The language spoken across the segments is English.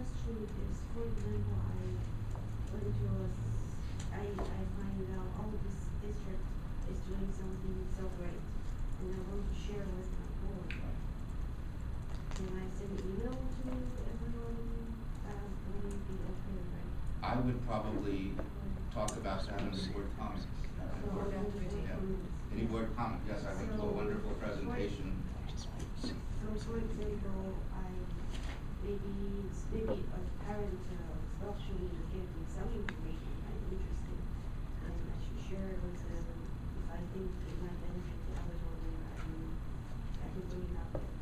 question is, for example, I find out, oh, this district is doing something so great, and I want to share with my board. Can I send an email to everyone? Would it be okay, right? I would probably talk about that in the board comments. Any board comment? Yes, I went to a wonderful presentation. So, for example, maybe a parent especially give me some information I'm interested, and I should share it with them if I think it might benefit the others on there. I can bring it up at the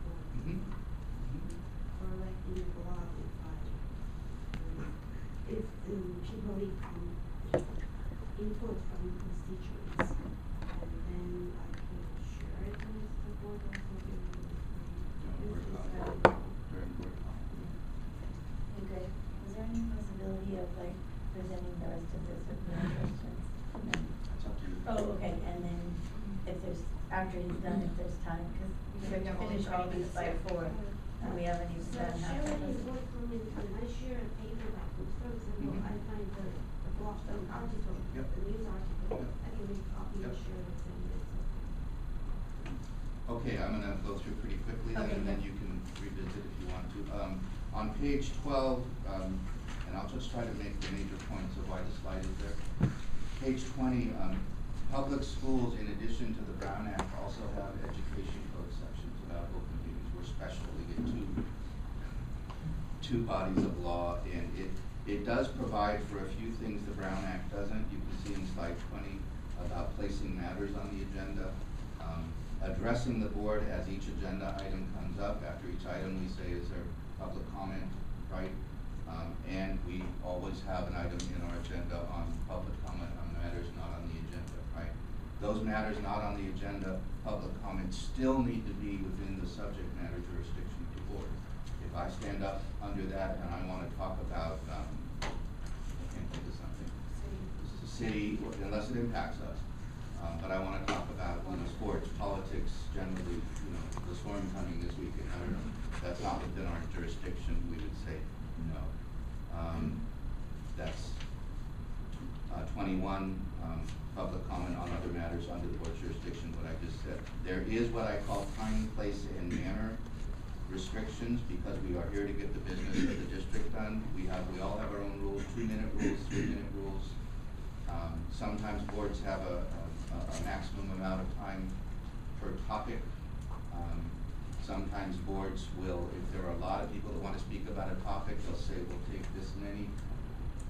board. Or like in the blog if people need input from constituents, and then I can share it with the board also. Very important. Okay, is there any possibility of like presenting the rest of this with no questions? No. That's up to you. Oh, okay, and then if there's, after he's done, if there's time, because we have to finish all these by 4, and we haven't even done half of Sharing is it. what comments, when I share a paper like this, for example, I find the blog, article, Yep. the news article, Yep. I can make a copy and Yep. share with them, it's Okay, I'm gonna go through pretty quickly then, Okay. and then you can revisit if you want to. On page 12, and I'll just try to make the major points of why the slide is there. Page 20, public schools, in addition to the Brown Act, also have education code sections about open meetings. We're special, we get two bodies of law, and it does provide for a few things the Brown Act doesn't. You can see in slide 20 about placing matters on the agenda. Addressing the board as each agenda item comes up. After each item we say, is there public comment, right? And we always have an item in our agenda on public comment on matters not on the agenda, right? Those matters not on the agenda, public comment, still need to be within the subject matter jurisdiction of the board. If I stand up under that and I want to talk about, I can't think of something, city, unless it impacts us. But I want to talk about, sports, politics, generally, the storm coming this weekend. I don't know. That's not within our jurisdiction. We would say no. That's 21, public comment on other matters under the board's jurisdiction, what I just said. There is what I call time, place, and manner restrictions, because we are here to get the business of the district done. We all have our own rules, 2-minute rules, 3-minute rules. Sometimes boards have a maximum amount of time per topic. Sometimes boards will, if there are a lot of people that want to speak about a topic, they'll say, we'll take this many,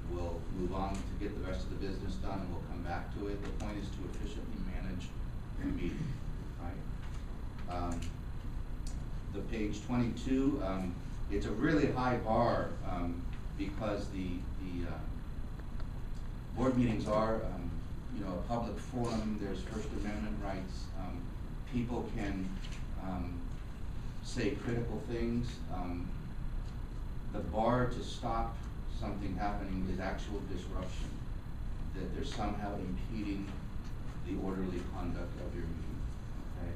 we'll move on to get the rest of the business done, and we'll come back to it. The point is to efficiently manage the meeting, right? The page 22, it's a really high bar because the board meetings are a public forum. There's First Amendment rights. People can say critical things. The bar to stop something happening is actual disruption, that they're somehow impeding the orderly conduct of your meeting, okay?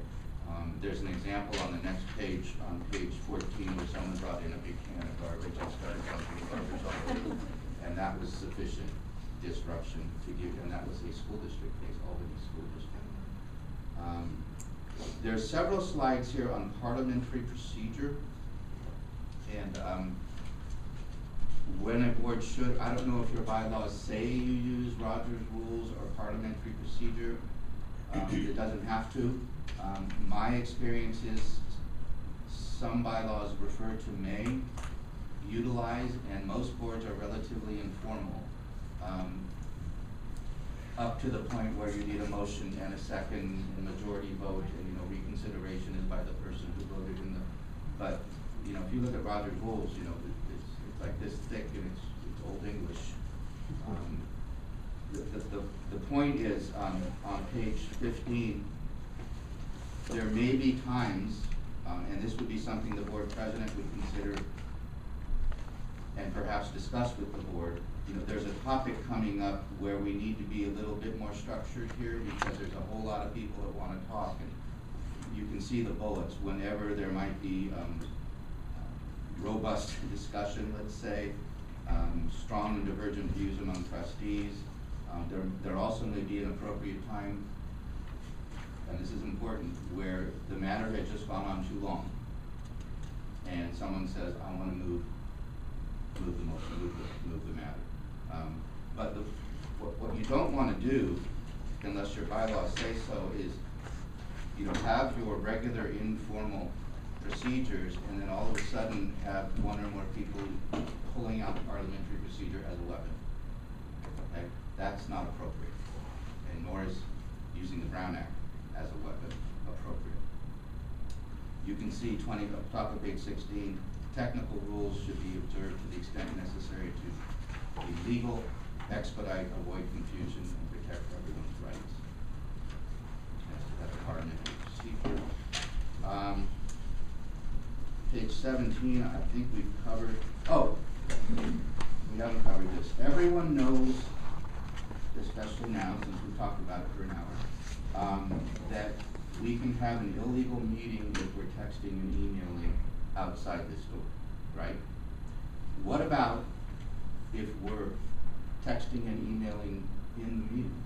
There's an example on the next page, on page 14, where someone brought in a big can of garbage and started dumping garbage all over, and that was sufficient disruption to give, and that was a school district case, Albany School District. There's several slides here on parliamentary procedure, and when a board should, I don't know if your bylaws say you use Rogers rules or parliamentary procedure. It doesn't have to. My experience is some bylaws refer to may utilize, and most boards are relatively informal. Up to the point where you need a motion and a second and majority vote, and reconsideration is by the person who voted in the. But if you look at Rogers rules, it's like this thick and it's Old English. The point is on page 15, there may be times, and this would be something the board president would consider and perhaps discuss with the board. There's a topic coming up where we need to be a little bit more structured here, because there's a whole lot of people that want to talk, and you can see the bullets. Whenever there might be robust discussion, let's say, strong and divergent views among trustees. There also may be an appropriate time, and this is important, where the matter had just gone on too long, and someone says, I want to move the motion, move the matter. But what you don't want to do, unless your bylaws say so, is have your regular informal procedures and then all of a sudden have one or more people pulling out parliamentary procedure as a weapon. Okay? That's not appropriate, and nor is using the Brown Act as a weapon appropriate. You can see top of page 16, technical rules should be observed to the extent necessary to be legal, expedite, avoid confusion, and protect everyone's rights. That's parliamentary procedure. Page 17, I think we've covered, we haven't covered this. Everyone knows, especially now, since we've talked about it for an hour, that we can have an illegal meeting if we're texting and emailing outside this door, right? What about if we're texting and emailing in the meeting?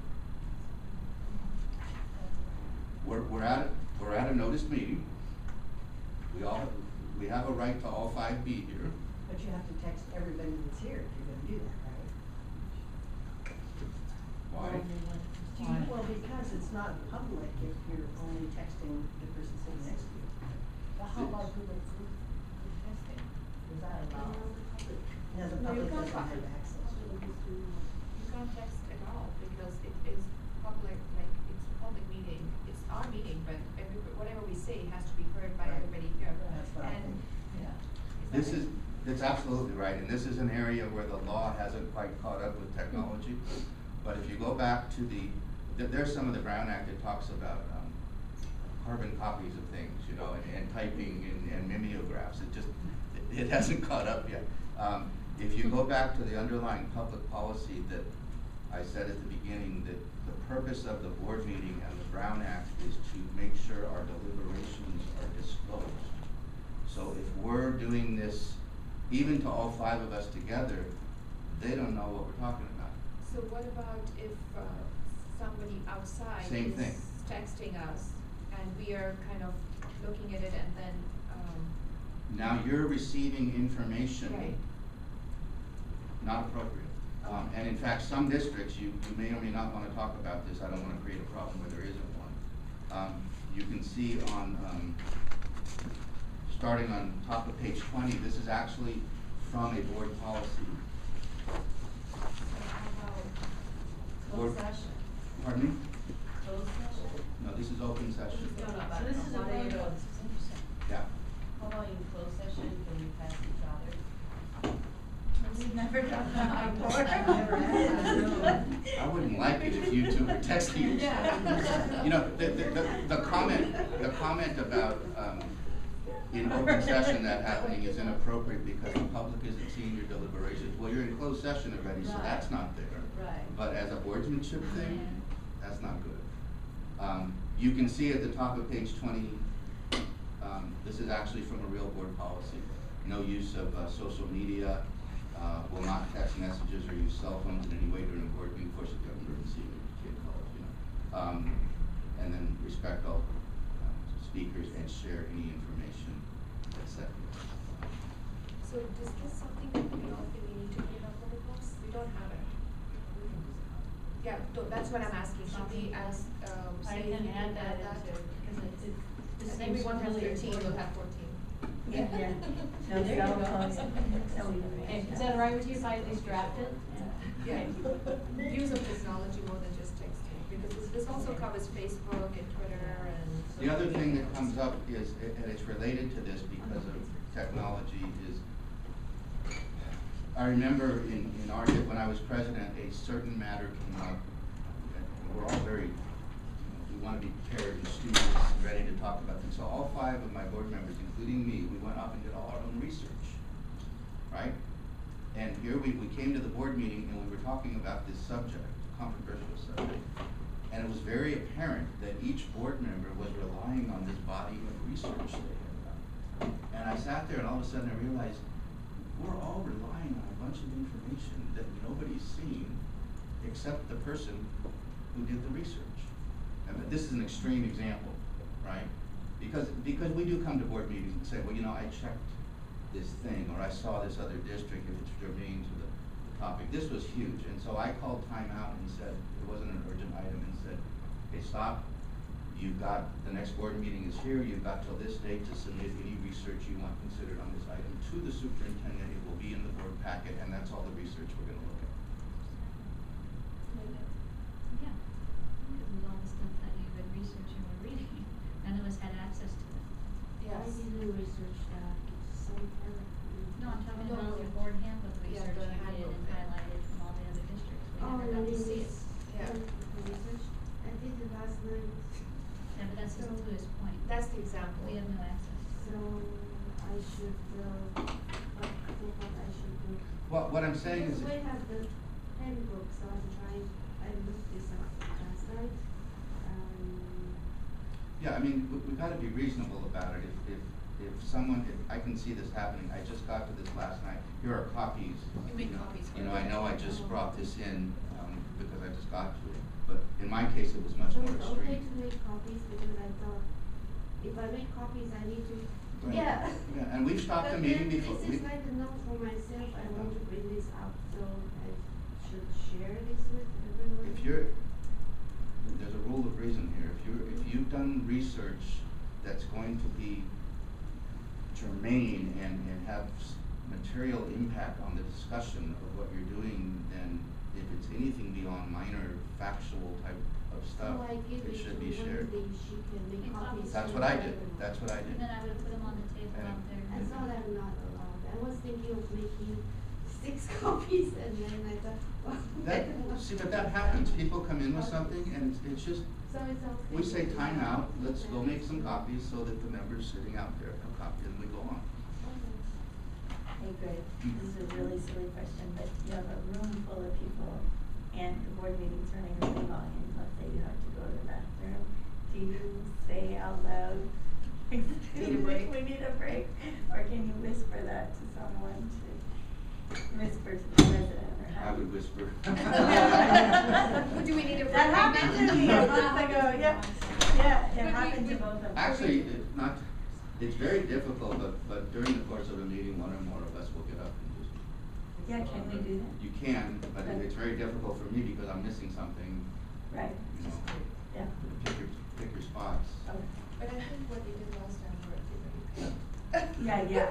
We're at a noticed meeting. We have a right to all 5 be here. But you have to text everybody that's here if you're gonna do that, right? Why? Well, because it's not public if you're only texting the person sitting next to you. But how about Google testing? Is that allowed? No, the No, you public can't doesn't have access to it. You can't text at all because it is public, like it's a public meeting. It's our meeting, but whatever we say has to be heard by Right. everybody here. That's what I And think. yeah. That's absolutely right, and this is an area where the law hasn't quite caught up with technology. But if you go back to there's some of the Brown Act that talks about carbon copies of things, and typing and mimeographs. It hasn't caught up yet. If you go back to the underlying public policy that I said at the beginning, that the purpose of the board meeting and the Brown Act is to make sure our deliberations are disclosed. So if we're doing this, even to all 5 of us together, they don't know what we're talking about. So what about if somebody outside Same is thing. texting us and we are kind of looking at it and then Now you're receiving information. right. Not appropriate. And in fact, some districts, you may or may not want to talk about this. I don't want to create a problem where there isn't one. You can see on, starting on top of page 20, this is actually from a board policy. Board- Closed session. Pardon me? Closed session? No, this is open session. So this is a very good, this is interesting. Yeah. How about in closed session, can you pass each other? We've never done that before. Never had. I wouldn't like it if you 2 were texting each other. The comment about in open session that happening is inappropriate because the public isn't seeing your deliberations. Well, you're in closed session already, so Right. that's not there. Right. But as a boardsmanship thing, that's not good. You can see at the top of page 20, this is actually from a real board policy. No use of social media, will not text messages or use cell phones in any way during a board meeting. Of course, if you have an emergency, you can't call it, and then respect all speakers and share any information, etc. So is this something that we all think we need to put in our protocols? We don't have it. Yeah, that's what I'm asking. Should we ask, I say if can we add that add into, because it And seems everyone has really 13, we'll important. have 14. Yeah. No, there you Cell go. phones. Okay, Is that all right with you if I at least draft it? Yeah, use of technology more than just texting, because this also covers Facebook and Twitter and. The other thing that comes up is, and it's related to this because of technology, is I remember in our, when I was president, a certain matter came up, and we're all very, we want to be prepared and studious and ready to talk about things. So all 5 of my board members, including me, we went off and did all our own research, right? And here we came to the board meeting and we were talking about this subject, controversial subject. And it was very apparent that each board member was relying on this body of research they had done. And I sat there and all of a sudden I realized, we're all relying on a bunch of information that nobody's seen except the person who did the research. And this is an extreme example, right? Because we do come to board meetings and say, well, you know, I checked this thing, or I saw this other district, if it's germane to the topic. This was huge, and so I called time out and said, it wasn't an urgent item, and said, hey, stop. You've got, the next board meeting is here, you've got till this date to submit any research you want considered on this item to the superintendent. It will be in the board packet, and that's all the research we're gonna look at. Yeah, because with all the stuff that you've been researching or reading, none of us had access to it. I didn't research that, it's so terrible. No, I'm talking No, about no. your board handbook Yeah, research the you did handbook, and yeah. highlighted from all the other districts. We Oh, never got to see it. Yeah. The research, I did it last night, Yeah, but that's just to his point. That's the example. We have no access. so I should, what I should do. Well, what I'm saying is, Because we have the handbook, so I'm trying, I looked this up last night. yeah, I mean, we've gotta be reasonable about it. If someone, if I can see this happening, I just got to this last night, here are copies. You made copies. You know, I know I just brought this in, because I just got to it, but in my case, it was much So more it's okay extreme. to make copies, because I thought, if I make copies, I need to. Right. Yeah. Yeah, and we've stopped the But meeting then before. This is like a note for myself, I want to bring this up, so I should share this with everyone. If you're, there's a rule of reason here. If you've done research that's going to be germane and have material impact on the discussion of what you're doing, then if it's anything beyond minor factual type of stuff, So I give it it to should be shared. Wendy, she can make Make copies. copies. That's for what I did. everyone. That's what I did. And then I would put them on the table out there. I thought I'm not allowed, I was thinking of making 6 copies, and then I thought, well. See, but that happens. People come in with something and it's just, So it's okay. we say time out, let's go make some copies so that the members sitting out there have copies and we go on. Hey Greg, this is a really silly question, but you have a room full of people and the board meeting's running really long, and let's say you have to go to the bathroom. Do you say out loud, Need a break. we need a break? Or can you whisper that to someone, to whisper to the president, or how? I would whisper. Do we need a break? That happened to me a month ago, yeah, yeah, it But happened we- to both of us. Actually, it's not, it's very difficult, but during the course of a meeting, one or more of us will get up and just. Yeah, can we do that? You can, but it's very difficult for me because I'm missing something, Right, you know, yeah, pick your spots. okay. But I think what they did last time were everybody. Yeah, yeah, yeah.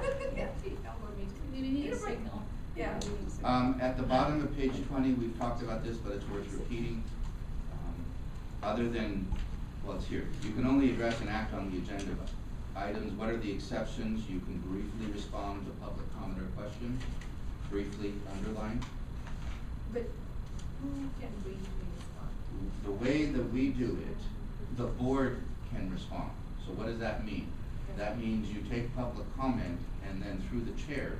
We need a signal. Yeah, we need a signal. At the bottom of page 20, we've talked about this, but it's worth repeating. Other than, well, it's here. You can only address and act on the agenda items. What are the exceptions? You can briefly respond to public comment or question, briefly underline. But who can briefly respond? The way that we do it, the board can respond. So what does that mean? That means you take public comment and then through the chair,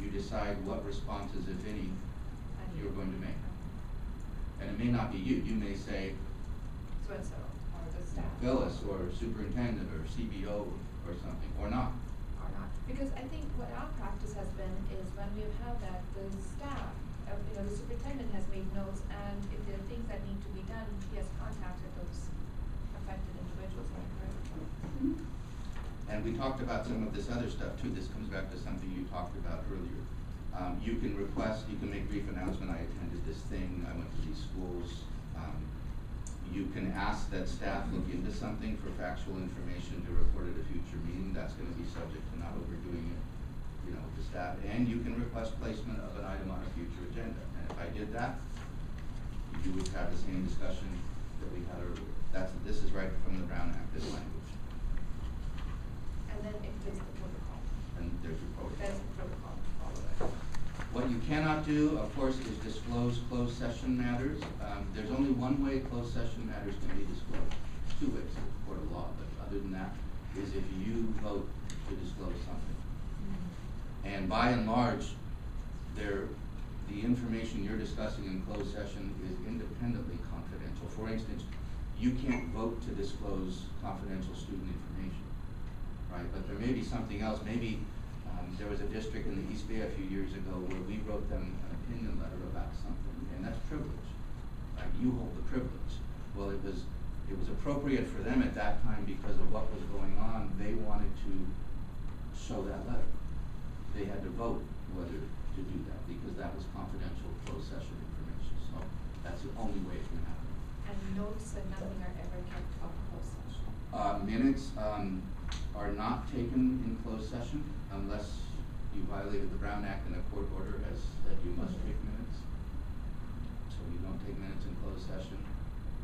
you decide what responses, if any, you're going to make. And it may not be you. You may say, So and so, or the staff. Phyllis or superintendent or CBO or something, or not. Or not, because I think what our practice has been is when we've had that, the staff, the superintendent has made notes, and if there are things that need to be done, he has contacted those affected individuals, am I correct? And we talked about some of this other stuff too. This comes back to something you talked about earlier. You can request, you can make brief announcement, I attended this thing, I went to these schools. You can ask that staff look into something for factual information to report at a future meeting. That's gonna be subject to not overdoing it, you know, with the staff. And you can request placement of an item on a future agenda. And if I did that, you would have the same discussion that we had earlier. This is right from the Brown Act, this language. And then if there's the protocol, And there's your protocol. there's the protocol to follow that. What you cannot do, of course, is disclose closed session matters. There's only one way closed session matters can be disclosed. 2 ways, court of law, but other than that, is if you vote to disclose something. And by and large, the information you're discussing in closed session is independently confidential. For instance, you can't vote to disclose confidential student information, right? But there may maybe something else, maybe, there was a district in the East Bay a few years ago where we wrote them an opinion letter about something, and that's privilege. Right? You hold the privilege. Well, it was appropriate for them at that time because of what was going on. They wanted to show that letter. They had to vote whether to do that because that was confidential closed session information. So that's the only way it can happen. And notes and nothing are ever kept of closed session. Minutes are not taken in closed session unless you violated the Brown Act and a court order has said you must take minutes. So you don't take minutes in closed session.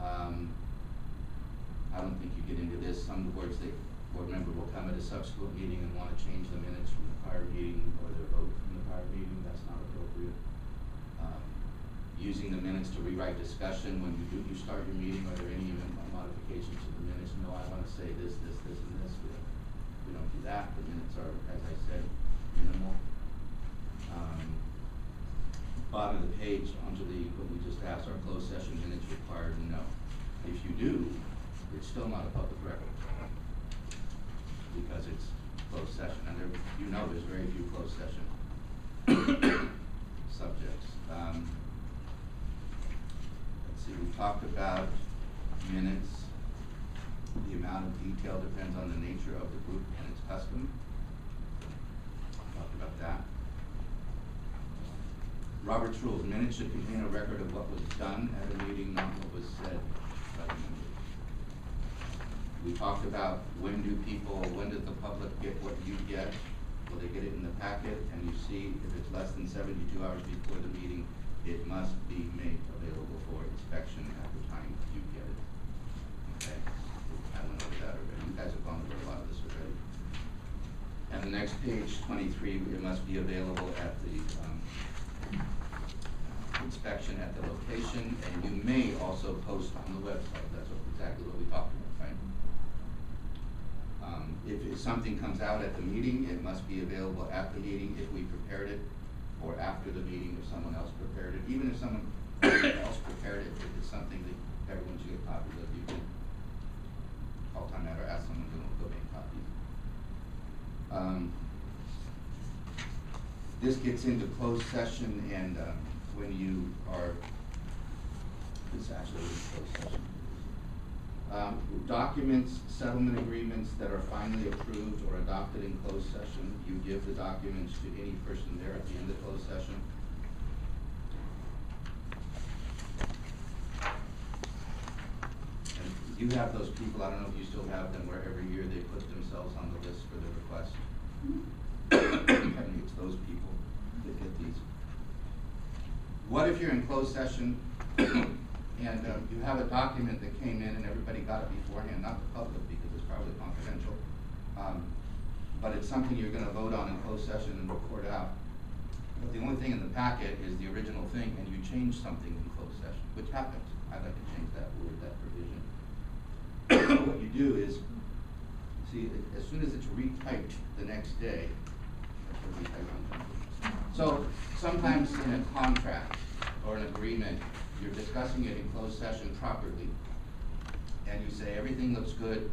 I don't think you get into this. Some board member will come at a subsequent meeting and want to change the minutes from the prior meeting or their vote from the prior meeting. That's not appropriate. Using the minutes to rewrite discussion when you start your meeting, are there any modifications to the minutes? No, I want to say this, and this. We don't do that. The minutes are, as I said, minimal. Bottom of the page, Anjali, what we just asked, are closed session minutes required? No. If you do, it's still not a public record because it's closed session, and there's very few closed session subjects. Let's see, we talked about minutes. The amount of detail depends on the nature of the group and its custom. Talked about that. Robert's rules, minutes should contain a record of what was done at a meeting, not what was said by the members. We talked about when does the public get what you get? Well, they get it in the packet, and you see if it's less than 72 hours before the meeting, it must be made available for inspection at the time you get it. Okay, I went over that already. You guys have gone over a lot of this already. And the next page, 23, it must be available at the inspection at the location, and you may also post on the website. That's exactly what we talked about, right? If something comes out at the meeting, it must be available at the meeting if we prepared it, or after the meeting if someone else prepared it. Even if someone else prepared it, if it's something that everyone should get copies of, you can call time out or ask someone to go make copies. This gets into closed session, and when you are, this actually is closed session. Documents, settlement agreements that are finally approved or adopted in closed session, you give the documents to any person there at the end of closed session. And you have those people, I don't know if you still have them, where every year they put themselves on the list for the request. It's those people that get these. What if you're in closed session and you have a document that came in and everybody got it beforehand, not the public because it's probably confidential, but it's something you're going to vote on in closed session and report out. But the only thing in the packet is the original thing, and you change something in closed session, which happens. I'd like to change that word, that provision. What you do is, see, as soon as it's retyped the next day, that's what retype on. So sometimes in a contract or an agreement, you're discussing it in closed session properly, and you say everything looks good,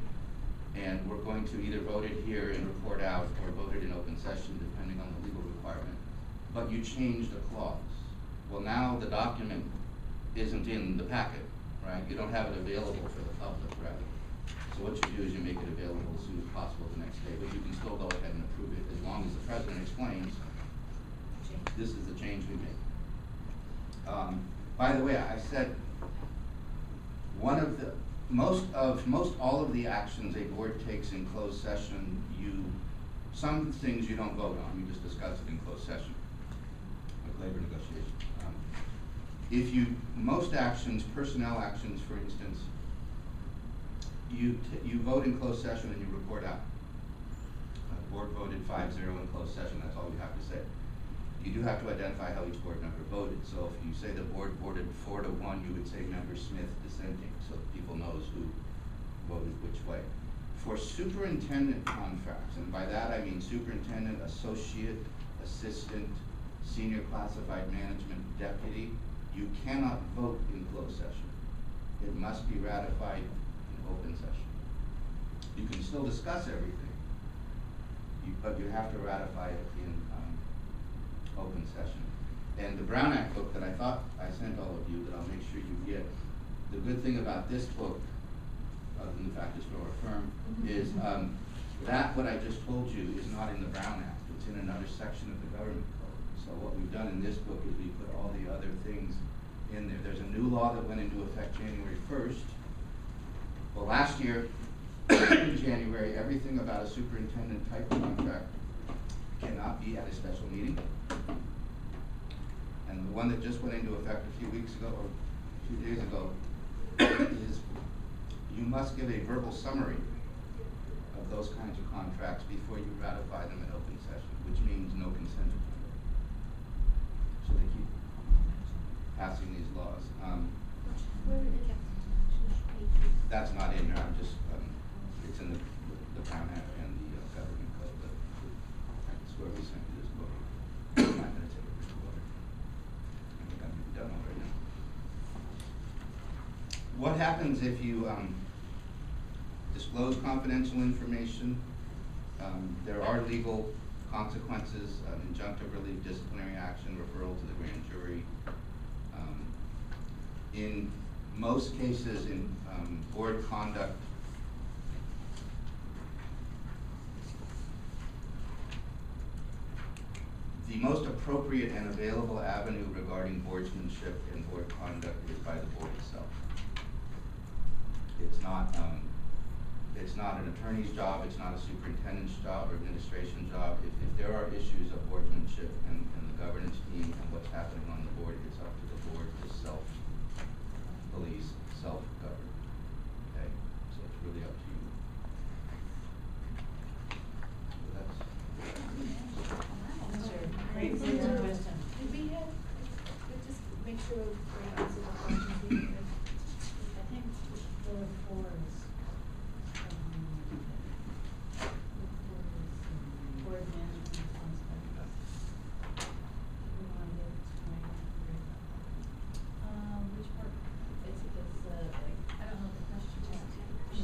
and we're going to either vote it here and report out or vote it in open session depending on the legal requirement, but you changed a clause. Well, now the document isn't in the packet, right? You don't have it available for the public, rather. So what you do is you make it available as soon as possible the next day, but you can still go ahead and approve it as long as the president explains this is the change we made. By the way, I said one of the most all of the actions a board takes in closed session, some things you don't vote on. You just discuss it in closed session, like labor negotiation. Most actions, personnel actions, for instance, you vote in closed session and you report out. The board voted 5-0 in closed session. That's all you have to say. You do have to identify how each board member voted. So if you say the board voted 4-1, you would say Member Smith dissenting, so that people knows who voted which way. For superintendent contracts, and by that I mean superintendent, associate, assistant, senior classified management deputy, you cannot vote in closed session. It must be ratified in open session. You can still discuss everything, but you have to ratify it in, open session. And the Brown Act book that I thought I sent all of you, that I'll make sure you get, the good thing about this book, other than the fact it's for our firm, is, that what I just told you is not in the Brown Act, it's in another section of the government code. So what we've done in this book is we put all the other things in there. There's a new law that went into effect January 1st. Well, last year, in January, everything about a superintendent type contract cannot be at a special meeting. And the one that just went into effect a few weeks ago, or 2 days ago, is you must give a verbal summary of those kinds of contracts before you ratify them in open session, which means no consent agenda. So they keep passing these laws. That's not in there, I'm just, it's in the Brown Act and the government code, but that's where we sent you this book. I'm not gonna take a big water. I think I'm done already now. What happens if you disclose confidential information? There are legal consequences, injunctive relief, disciplinary action, referral to the grand jury. In most cases, in board conduct, the most appropriate and available avenue regarding boardsmanship and board conduct is by the board itself. It's not an attorney's job, it's not a superintendent's job or administration job. If there are issues of boardsmanship and the governance team and what's happening on the board, it's up to the board to self-police, self-govern. Okay? So it's really up to you. So that's. Great, Did question. we have, let's just make sure we answer the questions we have. I think the four is, board management responsibilities. We want to get it to my, Which part? I don't know the question.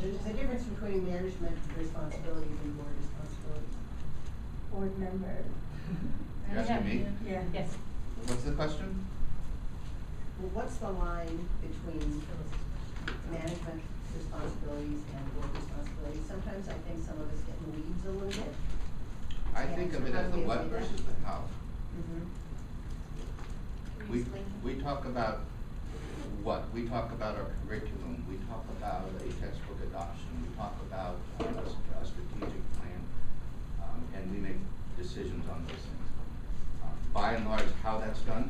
there's a difference between management responsibilities and board responsibilities. Board member. You're asking me? Yeah. Yes. What's the question? Well, what's the line between management responsibilities and board responsibilities? Sometimes I think some of us get in the weeds a little bit. I think of it as the what versus the how. Mm-hmm. Can you explain? We talk about what? We talk about our curriculum, we talk about a textbook adoption, we talk about a strategic plan, and we make decisions on those things. By and large, how that's done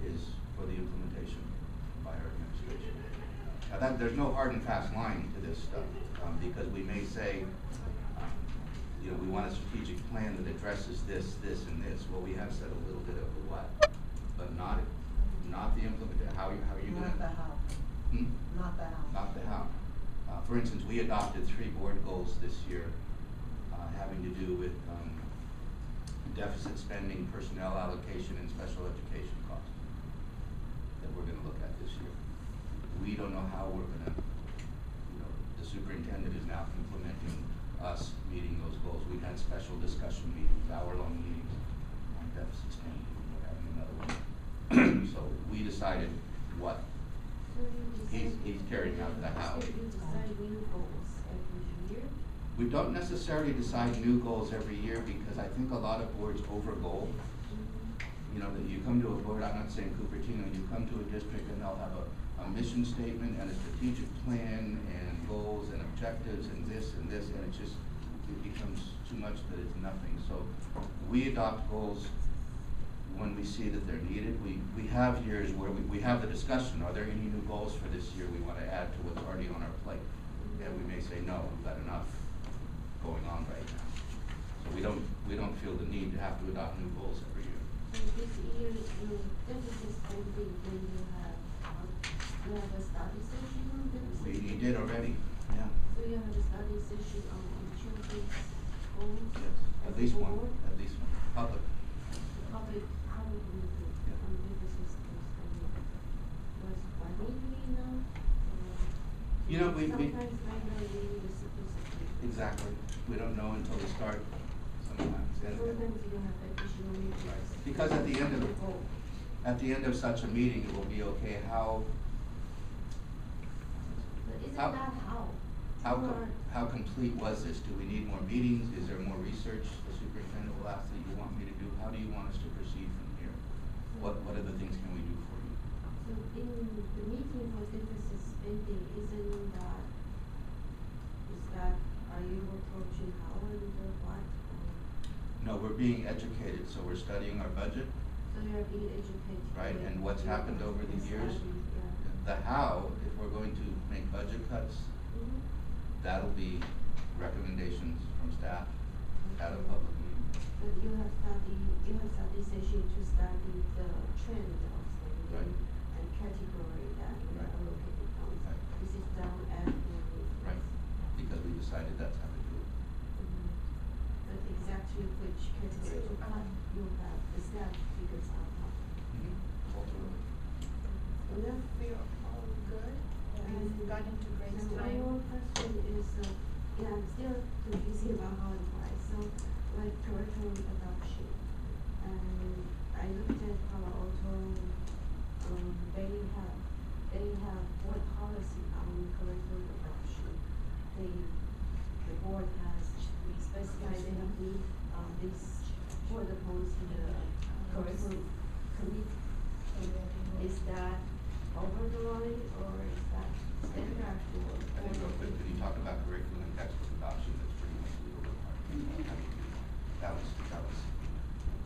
is for the implementation by our administration. Now there's no hard and fast line to this stuff, because we may say, you know, we want a strategic plan that addresses this, this, and this. Well, we have said a little bit of the what, but not the implementation. How are you going to? Not the how. Not the how. Not the how. For instance, we adopted 3 board goals this year, having to do with deficit spending, personnel allocation, and special education costs that we're going to look at this year. We don't know how we're going to, you know, the superintendent is now implementing us meeting those goals. We've had special discussion meetings, hour-long meetings on deficit spending. We're having another one. So we decided what. So you He's carrying out the how. So you decide new goals every year? We don't necessarily decide new goals every year because I think a lot of boards over-goal. You know, that you come to a board, I'm not saying Cupertino, you come to a district and they'll have a mission statement and a strategic plan and goals and objectives and this, and it just, it becomes too much that it's nothing. So we adopt goals when we see that they're needed. We have years where we have the discussion, are there any new goals for this year we want to add to what's already on our plate? And we may say, no, we've got enough going on right now. So we don't feel the need to have to adopt new goals every year. So this year, your deficit spending, when you have a study session on deficit? We did already, yeah. So you have a study session on children's goals? Yes, at least one, public. Public, how would we do Yeah. on deficit spending? Was biweekly enough? You know, we- Sometimes biweekly is sufficient. Exactly. We don't know until we start sometimes. And- Sometimes you have additional meetings. Right. Because at the end of such a meeting, it will be, okay, how But isn't How- that How how complete was this? Do we need more meetings? Is there more research the superintendent will ask that you want me to do? How do you want us to proceed from here? What other things can we do for you? So in the meeting for deficit spending, are you approaching how and what? No, we're being educated, so we're studying our budget, So you're being educated. right? with- And what's happened over the years. study, yeah. The how, if we're going to make budget cuts, Mhm. that'll be recommendations from staff at a public meeting. But you have studied session to study the trend of spending Right. and category that we Right. allocated funds. Right. This is done annually. Right. Because we decided that's how to do it. But exactly which category to cut, you have the staff figures out. Ultimately. Yeah. We are all good. We've got into Grace So time. one question is, I'm still confusing about how and why. So like curriculum adoption, and I looked at Palo Alto, they have board policy on curriculum adoption. The board has specified they have need, this for the points to the curriculum committee. Is that over the line or is that standard I think real quick, could you talk about curriculum and textbook adoption, that's pretty much legal requirement. That was.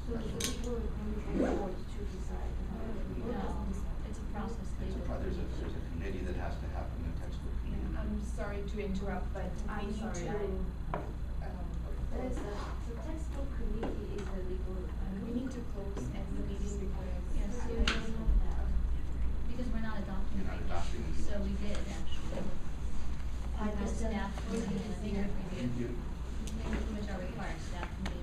So the legal requirement for the board to decide how to do No, it. it's a process. There's a committee that has to happen, a textbook committee. I'm sorry to interrupt, but I'm we need sorry, to, There's a, the textbook committee is a legal we requirement. need to close and the meeting because. Yes, So you don't have that. Because we're not adopting. You're not it. adopting it. So we did actually. I Have just staff don't- review, Thank you. which are required, staff can